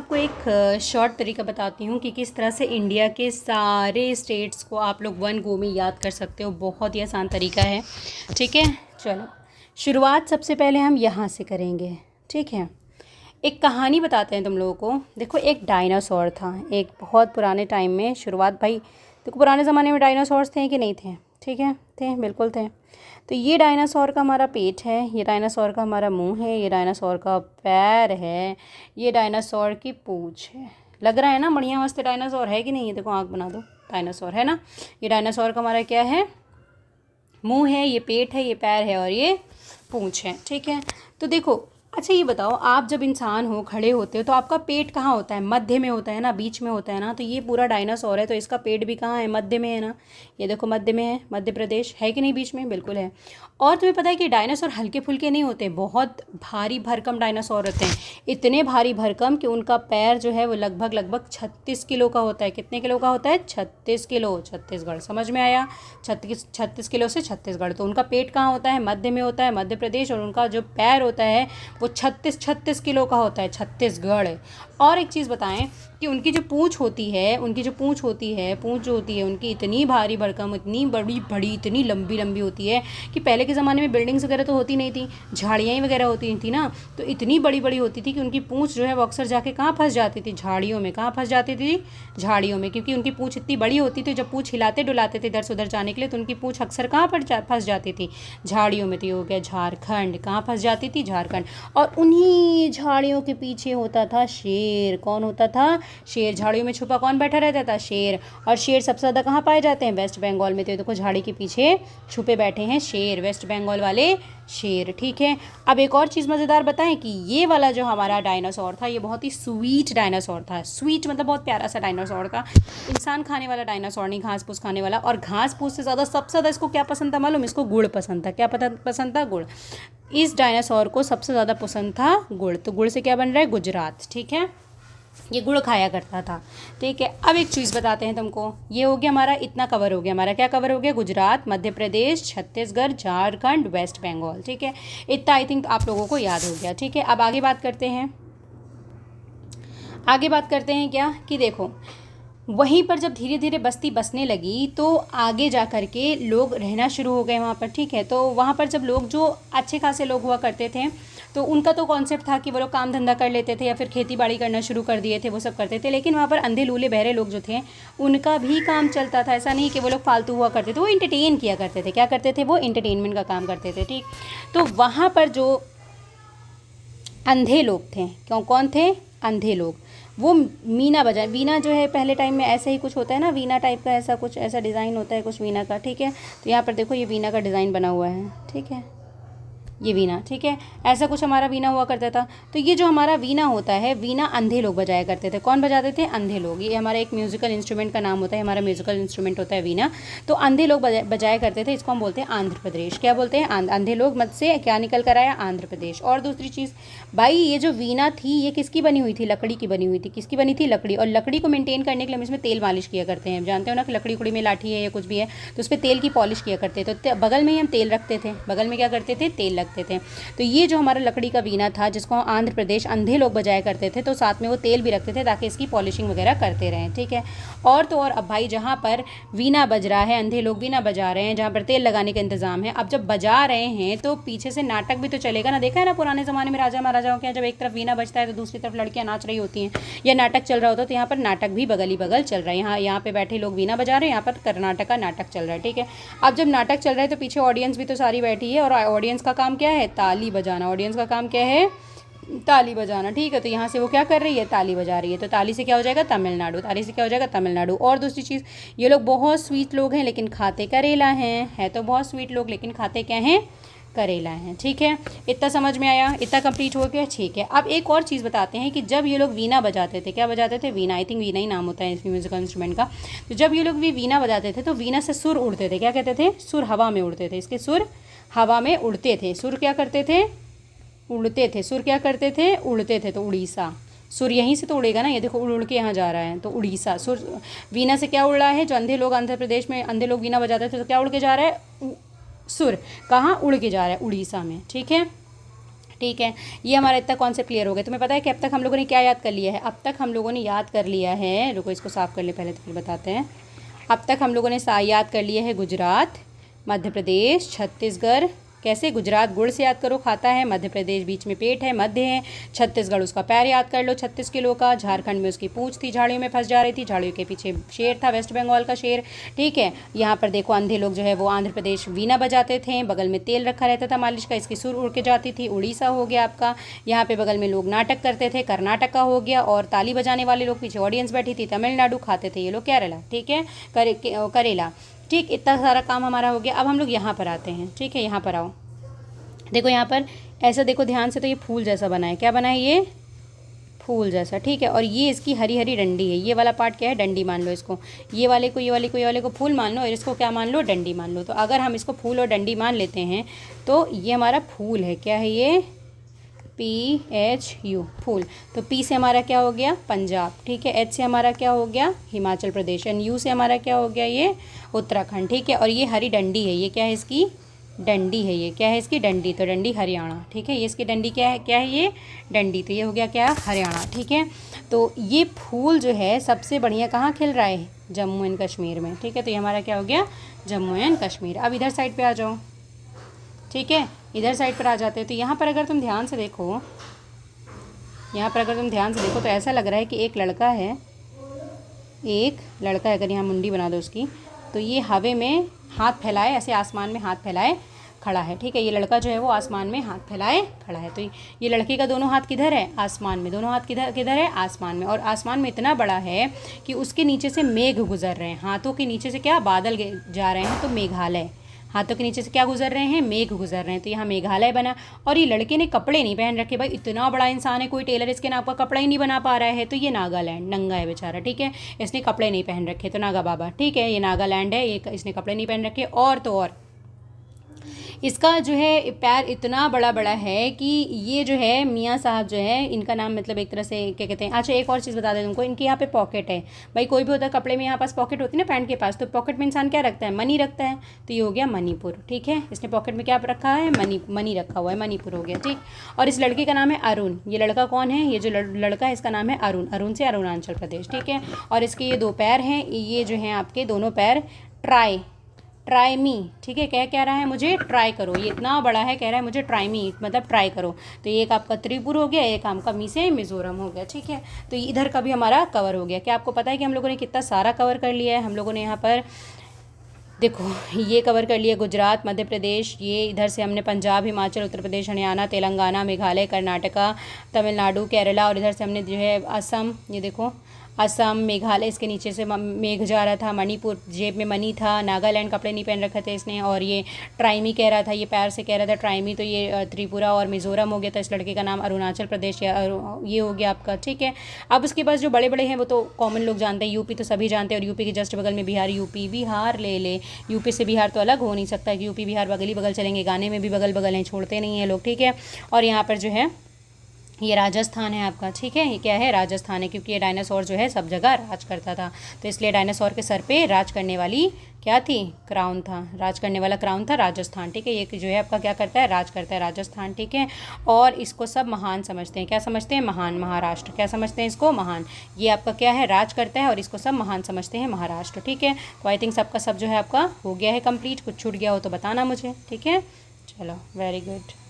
आपको एक शॉर्ट तरीका बताती हूँ कि किस तरह से इंडिया के सारे स्टेट्स को आप लोग वन गो में याद कर सकते हो। बहुत ही आसान तरीका है। ठीक है, चलो शुरुआत सबसे पहले हम यहाँ से करेंगे। ठीक है, एक कहानी बताते हैं तुम लोगों को। देखो, एक डायनासोर था एक बहुत पुराने टाइम में। शुरुआत भाई देखो, पुराने ज़माने में डायनासोर्स थे कि नहीं थे? ठीक है, थे, बिल्कुल थे। तो ये डायनासोर का हमारा पेट है, ये डायनासोर का हमारा मुंह है, ये डायनासोर का पैर है, ये डायनासोर की पूंछ है। लग रहा है ना बढ़िया मस्त डायनासोर है कि नहीं? ये देखो, आँख बना दो, डायनासोर है ना। ये डायनासोर का हमारा क्या है? मुंह है, ये पेट है, ये पैर है और ये पूंछ है। ठीक है, तो देखो, अच्छा ये बताओ, आप जब इंसान हो, खड़े होते हो, तो आपका पेट कहाँ होता है? मध्य में होता है ना, बीच में होता है ना। तो ये पूरा डायनासोर है, तो इसका पेट भी कहाँ है? मध्य में है ना। ये देखो, मध्य में है, मध्य प्रदेश है कि नहीं? बीच में बिल्कुल है। और तुम्हें पता है कि डायनासोर हल्के फुल्के नहीं होते, बहुत भारी भरकम डायनासोर होते हैं। इतने भारी भरकम कि उनका पैर जो है वो लगभग लगभग 36 किलो का होता है। कितने किलो का होता है? 36 किलो। छत्तीसगढ़, समझ में आया? 36 किलो से छत्तीसगढ़। तो उनका पेट कहाँ होता है? मध्य में होता है, मध्य प्रदेश। और उनका जो पैर होता है वो 36 किलो का होता है, छत्तीसगढ़। और एक चीज़ बताएं कि उनकी जो पूँछ होती है, पूँछ जो होती है उनकी इतनी भारी भरकम, इतनी बड़ी बड़ी, इतनी लंबी लंबी होती है कि पहले के ज़माने में बिल्डिंग्स वगैरह तो होती नहीं थी, झाड़ियाँ ही वगैरह होती थी ना। तो इतनी बड़ी बड़ी होती थी कि उनकी पूँछ जो है वो अक्सर जाके कहाँ फंस जाती थी? झाड़ियों में। कहाँ फंस जाती थी? झाड़ियों में। क्योंकि उनकी पूँछ इतनी बड़ी होती थी, जब पूँछ हिलाते डुलाते थे इधर से उधर जाने के लिए, तो उनकी पूँछ अक्सर कहाँ पर फंस जाती थी? झाड़ियों में। तो ये हो गया झारखंड। कहाँ फंस जाती थी? झारखंड। और उन्हीं झाड़ियों के पीछे होता था शेर। कौन होता था? शेर। झाड़ियों में छुपा कौन बैठा रहता था? शेर। और शेर सबसे ज़्यादा कहाँ पाए जाते हैं? वेस्ट बंगाल में। तो देखो, झाड़ी के पीछे छुपे बैठे हैं शेर, वेस्ट बंगाल वाले शेर। ठीक है, अब एक और चीज़ मज़ेदार बताएं कि ये वाला जो हमारा डायनासोर था, ये बहुत ही स्वीट डायनासोर था। स्वीट मतलब बहुत प्यारा सा डायनासोर था। इंसान खाने वाला डायनासोर नहीं, घास फूस खाने वाला। और घास फूस से ज़्यादा, सबसे ज़्यादा इसको क्या पसंद था मालूम? इसको गुड़ पसंद था। क्या पसंद था? गुड़। इस डायनासोर को सबसे ज़्यादा पसंद था गुड़। तो गुड़ से क्या बन रहा है? गुजरात। ठीक है, ये गुड़ खाया करता था। ठीक है, अब एक चीज़ बताते हैं तुमको। ये हो गया हमारा, इतना कवर हो गया हमारा। क्या कवर हो गया? गुजरात, मध्य प्रदेश, छत्तीसगढ़, झारखंड, वेस्ट बंगाल। ठीक है, इतना आई थिंक आप लोगों को याद हो गया। ठीक है, अब आगे बात करते हैं। आगे बात करते हैं क्या कि देखो, वहीं पर जब धीरे धीरे बस्ती बसने लगी तो आगे जा कर के लोग रहना शुरू हो गए वहाँ पर। ठीक है, तो वहाँ पर जब लोग, जो अच्छे खासे लोग हुआ करते थे, तो उनका तो कॉन्सेप्ट था कि वो लोग काम धंधा कर लेते थे या फिर खेती बाड़ी करना शुरू कर दिए थे, वो सब करते थे। लेकिन वहाँ पर अंधे लूले बहरे लोग जो थे, उनका भी काम चलता था। ऐसा नहीं कि वो लोग फालतू हुआ करते थे, वो इंटरटेन किया करते थे। क्या करते थे? वो इंटरटेनमेंट का काम करते थे। ठीक, तो वहाँ पर जो अंधे लोग थे, कौन थे? अंधे लोग। वो वीणा बजाए। वीणा जो है पहले टाइम में ऐसे ही कुछ होता है ना, वीणा टाइप का, ऐसा कुछ, ऐसा डिज़ाइन होता है कुछ वीणा का। ठीक है, तो यहाँ पर देखो, ये वीणा का डिज़ाइन बना हुआ है। ठीक है, ये वीणा। ठीक है, ऐसा कुछ हमारा वीणा हुआ करता था। तो ये जो हमारा वीणा होता है, वीणा अंधे लोग बजाया करते थे। कौन बजाते थे? अंधे लोग। ये हमारा एक म्यूजिकल इंस्ट्रूमेंट का नाम होता है, हमारा म्यूजिकल इंस्ट्रूमेंट होता है वीणा। तो अंधे लोग बजाया करते थे। इसको हम बोलते हैं आंध्र प्रदेश। क्या बोलते हैं? अंधे लोग। मत से क्या निकल कर आया? आंध्र प्रदेश। और दूसरी चीज़ भाई, ये जो वीणा थी, ये किसकी बनी हुई थी? लकड़ी की बनी हुई थी। किसकी बनी थी? लकड़ी। और लकड़ी को मेंटेन करने के लिए हम इसमें तेल मालिश किया करते हैं। जानते हो ना कि लकड़ी उकड़ी में लाठी है या कुछ भी है तो उस पर तेल की पॉलिश किया करते थे। तो बगल में ही हम तेल रखते थे, बगल में क्या करते थे? तेल रखते थे। तो ये जो हमारा लकड़ी का वीणा था, जिसको आंध्र प्रदेश अंधे लोग बजाया करते थे, तो साथ में वो तेल भी रखते थे ताकि इसकी पॉलिशिंग वगैरह करते रहें। ठीक है, और तो और अब भाई, जहाँ पर वीणा बज रहा है, अंधे लोग वीणा बजा रहे हैं, जहाँ पर तेल लगाने का इंतजाम है, अब जब बजा रहे हैं तो पीछे से नाटक भी तो चलेगा ना। देखा है ना पुराने ज़माने में राजा महाराजाओं के यहाँ, जब एक तरफ वीणा बजता है तो दूसरी तरफ लड़कियाँ नाच रही होती हैं या नाटक चल रहा होता है। तो यहाँ पर नाटक भी बगल ही बगल चल रहा है। यहाँ पे बैठे लोग वीणा बजा रहे हैं, यहाँ पर कर्नाटक का नाटक चल रहा है। ठीक है, अब जब नाटक चल रहा है तो पीछे ऑडियंस भी तो सारी बैठी है, और ऑडियंस का काम क्या है? ताली बजाना। ऑडियंस का काम क्या है? ताली बजाना। ठीक है, तो यहाँ से वो क्या कर रही है? ताली बजा रही है। तो ताली से क्या हो जाएगा? तमिलनाडु। ताली से क्या हो जाएगा? तमिलनाडु। और दूसरी चीज़, ये लोग बहुत स्वीट लोग हैं लेकिन खाते करेला हैं। है तो बहुत स्वीट लोग लेकिन खाते क्या हैं? करेला हैं। ठीक है, इतना समझ में आया? इतना कंप्लीट हो गया। ठीक है, अब एक और चीज़ बताते हैं कि जब ये लोग वीणा बजाते थे, क्या बजाते थे? वीणा। आई थिंक वीणा ही नाम होता है इस म्यूजिकल इंस्ट्रूमेंट का। तो जब ये लोग भी वीणा बजाते थे तो वीणा से सुर उड़ते थे। क्या कहते थे? सुर हवा में उड़ते थे। इसके सुर हवा में उड़ते थे। सुर क्या करते थे? उड़ते थे। सुर क्या करते थे? उड़ते थे। तो उड़ीसा। सुर यहीं से तो उड़ेगा ना। ये देखो, उड़ उड़ के यहाँ जा रहा है, तो उड़ीसा। सुर वीणा से क्या उड़ रहा है? जो अंधे लोग आंध्र प्रदेश में अंधे लोग वीणा बजाते थे तो क्या उड़ के जा रहा है? सुर कहाँ उड़ के जा रहा है? उड़ीसा में। ठीक है, ठीक है, ये हमारा इतना कॉन्सेप्ट क्लियर हो गया। तुम्हें पता है कि अब तक हम लोगों ने क्या याद कर लिया है? अब तक हम लोगों ने याद कर लिया है, रुको इसको साफ़ कर ले पहले तो फिर बताते हैं। अब तक हम लोगों ने याद कर लिया है गुजरात, मध्य प्रदेश, छत्तीसगढ़। कैसे? गुजरात गुड़ से याद करो, खाता है। मध्य प्रदेश बीच में पेट है, मध्य है। छत्तीसगढ़ उसका पैर याद कर लो 36 किलो का। झारखंड में उसकी पूंछ थी, झाड़ियों में फंस जा रही थी, झाड़ियों के पीछे शेर था, वेस्ट बंगाल का शेर। ठीक है, यहाँ पर देखो अंधे लोग जो है वो आंध्र प्रदेश वीणा बजाते थे, बगल में तेल रखा रहता था मालिश का, इसकी सुर उड़ के जाती थी, उड़ीसा हो गया आपका। यहाँ पे बगल में लोग नाटक करते थे, कर्नाटक का हो गया। और ताली बजाने वाले लोग पीछे ऑडियंस बैठी थी, तमिलनाडु। खाते थे ये लोग केरला। ठीक है, करेला। ठीक, इतना सारा काम हमारा हो गया। अब हम लोग यहाँ पर आते हैं। ठीक है, यहाँ पर आओ, देखो यहाँ पर ऐसा देखो ध्यान से, तो ये फूल जैसा बना है। क्या बना है? ये फूल जैसा। ठीक है, और ये इसकी हरी हरी डंडी है। ये वाला पार्ट क्या है? डंडी मान लो इसको। ये वाले को, ये वाले को फूल मान लो, और इसको क्या मान लो? डंडी मान लो। तो अगर हम इसको फूल और डंडी मान लेते हैं तो ये हमारा फूल है। क्या है ये? PHU, फूल। तो P से हमारा क्या हो गया? पंजाब। ठीक है, H से हमारा क्या हो गया? हिमाचल प्रदेश। एंड U से हमारा क्या हो गया? ये उत्तराखंड। ठीक है, और ये हरी डंडी है, ये क्या है? इसकी डंडी है। ये क्या है? इसकी डंडी। तो डंडी हरियाणा। ठीक है, ये इसकी डंडी क्या है? क्या है ये? डंडी। तो ये हो गया क्या? हरियाणा। ठीक है, तो ये फूल जो है सबसे बढ़िया कहाँ खिल रहा है? जम्मू एंड कश्मीर में। ठीक है, तो ये हमारा क्या हो गया? जम्मू एंड कश्मीर। अब इधर साइड पे आ जाओ। ठीक है, इधर साइड पर आ जाते हैं। तो यहाँ पर अगर तुम ध्यान से देखो, यहाँ पर अगर तुम ध्यान से देखो तो ऐसा लग रहा है कि एक लड़का है, एक लड़का है। अगर यहाँ मुंडी बना दो उसकी, तो ये हवे में हाथ फैलाए, ऐसे आसमान में हाथ फैलाए खड़ा है। ठीक है, ये लड़का जो है वो आसमान में हाथ फैलाए खड़ा है। तो ये लड़के का दोनों हाथ किधर है? आसमान में। दोनों हाथ किधर किधर है? आसमान में। और आसमान में इतना बड़ा है कि उसके नीचे से मेघ गुजर रहे हैं। हाथों के नीचे से क्या? बादल जा रहे हैं। तो मेघालय। हाथों के नीचे से क्या गुजर रहे हैं? मेघ गुजर रहे हैं। तो यहाँ मेघालय बना। और ये लड़के ने कपड़े नहीं पहन रखे। भाई इतना बड़ा इंसान है, कोई टेलर इसके नाप का कपड़ा ही नहीं बना पा रहा है। तो ये नागालैंड, नंगा है बेचारा। ठीक है, इसने कपड़े नहीं पहन रखे, तो नागा बाबा। ठीक है, ये नागालैंड है, ये इसने कपड़े नहीं पहन रखे। और तो और इसका जो है पैर इतना बड़ा बड़ा है कि ये जो है मियाँ साहब जो है, इनका नाम मतलब एक तरह से क्या कहते हैं। अच्छा, एक और चीज़ बता दें तुमको, इनके यहाँ पे पॉकेट है। भाई कोई भी होता है कपड़े में यहाँ पास पॉकेट होती है ना, पैंट के पास, तो पॉकेट में इंसान क्या रखता है? मनी रखता है। तो ये हो गया मणिपुर। ठीक है, इसने पॉकेट में क्या रखा है? मनी रखा हुआ है, मणिपुर हो गया। ठीक, और इस लड़के का नाम है अरुण। ये लड़का कौन है? ये जो लड़का है इसका नाम है अरुण। अरुण से अरुणाचल प्रदेश। ठीक है, और इसके ये 2 पैर हैं, ये जो हैं आपके दोनों पैर ट्राई मी। ठीक है, कह रहा है मुझे ट्राई करो। ये इतना बड़ा है, कह रहा है मुझे ट्राई मी, मतलब ट्राई करो। तो ये एक आपका त्रिपुर हो गया, एक आपका मी से मिज़ोरम हो गया। ठीक है, तो इधर का भी हमारा कवर हो गया। क्या आपको पता है कि हम लोगों ने कितना सारा कवर कर लिया है? हम लोगों ने यहाँ पर देखो ये कवर कर लिया गुजरात, मध्य प्रदेश, ये इधर से हमने पंजाब, हिमाचल, उत्तर प्रदेश, हरियाणा, तेलंगाना, मेघालय, कर्नाटका, तमिलनाडु, केरला, और इधर से हमने जो है असम, ये देखो असम, मेघालय, इसके नीचे से मेघ जा रहा था, मणिपुर जेब में मनी था, नागालैंड कपड़े नहीं पहन रखे थे इसने, और ये ट्राइमी कह रहा था, ये पैर से कह रहा था ट्राइमी। तो ये त्रिपुरा और मिज़ोरम हो गया था। इस लड़के का नाम अरुणाचल प्रदेश या ये हो गया आपका। ठीक है, अब उसके पास जो बड़े बड़े हैं वो तो कॉमन लोग जानते हैं। यूपी तो सभी जानते हैं, और यूपी के जस्ट बगल में बिहार। यूपी बिहार ले यूपी से बिहार तो अलग हो नहीं सकता कि यूपी बिहार बगल ही बगल चलेंगे, गाने में भी बगल बगल हैं, छोड़ते नहीं हैं लोग। ठीक है, और यहाँ पर जो है ये राजस्थान है आपका। ठीक है, ये क्या है? राजस्थान है, क्योंकि ये डायनासोर जो है सब जगह राज करता था, तो इसलिए डायनासोर के सर पे राज करने वाली क्या थी? क्राउन था। राज करने वाला क्राउन था राजस्थान। ठीक है, ये जो है आपका क्या करता है? राज करता है राजस्थान। ठीक है, और इसको सब महान समझते हैं। क्या समझते हैं? महान। महाराष्ट्र। क्या समझते हैं इसको? महान। ये आपका क्या है? राज करता है, और इसको सब महान समझते हैं, महाराष्ट्र। ठीक है, तो आई थिंक सबका सब जो है आपका हो गया है कंप्लीट। कुछ छूट गया हो तो बताना मुझे। ठीक है, चलो, वेरी गुड।